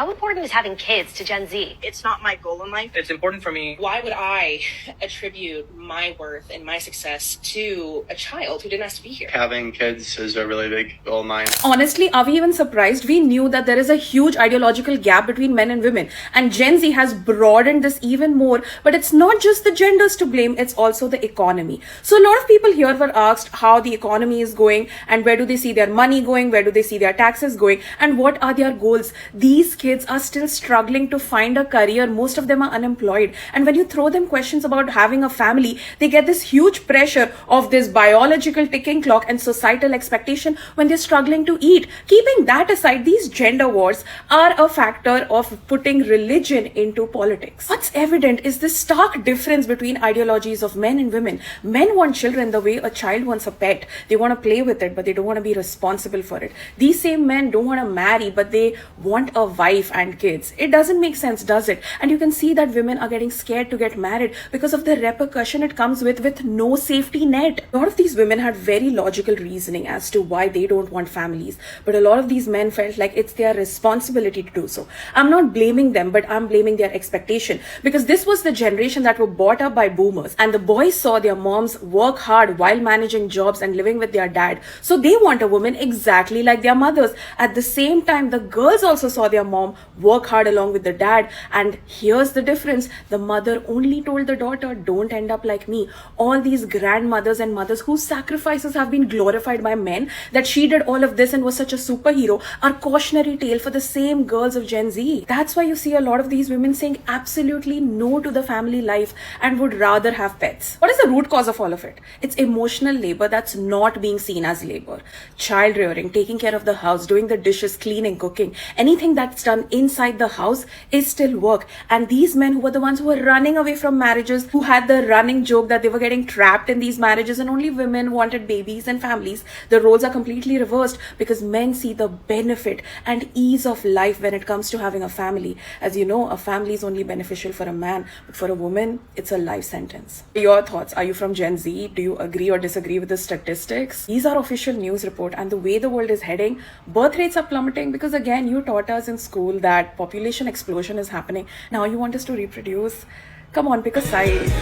How important is having kids to Gen Z? It's not my goal in life. It's important for me. Why would I attribute my worth and my success to a child who didn't have to be here? Having kids is a really big goal of mine. Honestly, are we even surprised? We knew that there is a huge ideological gap between men and women, and Gen Z has broadened this even more. But it's not just the genders to blame, it's also the economy. So a lot of people here were asked how the economy is going and where do they see their money going, where do they see their taxes going, and what are their goals. These kids are still struggling to find a career. Most of them are unemployed, and when you throw them questions about having a family, they get this huge pressure of this biological ticking clock and societal expectation when they're struggling to eat. Keeping that aside, these gender wars are a factor of putting religion into politics. What's evident is this stark difference between ideologies of men and women. Men want children the way a child wants a pet. They want to play with it, but they don't want to be responsible for it. These same men don't want to marry, but they want a wife and kids. It doesn't make sense, does it? And you can see that women are getting scared to get married because of the repercussion it comes with no safety net. A lot of these women had very logical reasoning as to why they don't want families, but a lot of these men felt like it's their responsibility to do so. I'm not blaming them, but I'm blaming their expectation, because this was the generation that were brought up by boomers, and the boys saw their moms work hard while managing jobs and living with their dad, so they want a woman exactly like their mothers. At the same time, the girls also saw their mom work hard along with the dad, and here's the difference: the mother only told the daughter, don't end up like me. All these grandmothers and mothers whose sacrifices have been glorified by men, that she did all of this and was such a superhero, are cautionary tale for the same girls of Gen Z. That's why you see a lot of these women saying absolutely no to the family life and would rather have pets. What is the root cause of all of it? It's emotional labor that's not being seen as labor. Child rearing, taking care of the house, doing the dishes, cleaning, cooking, anything that's done inside the house is still work. And these men who were the ones who were running away from marriages, who had the running joke that they were getting trapped in these marriages and only women wanted babies and families, the roles are completely reversed, because men see the benefit and ease of life when it comes to having a family. As you know, a family is only beneficial for a man, but for a woman, it's a life sentence. Your thoughts? Are you from Gen Z? Do you agree or disagree with the statistics? These are official news report, and the way the world is heading, birth rates are plummeting because, again, you taught us in school that population explosion is happening. Now you want us to reproduce? Come on, pick a side.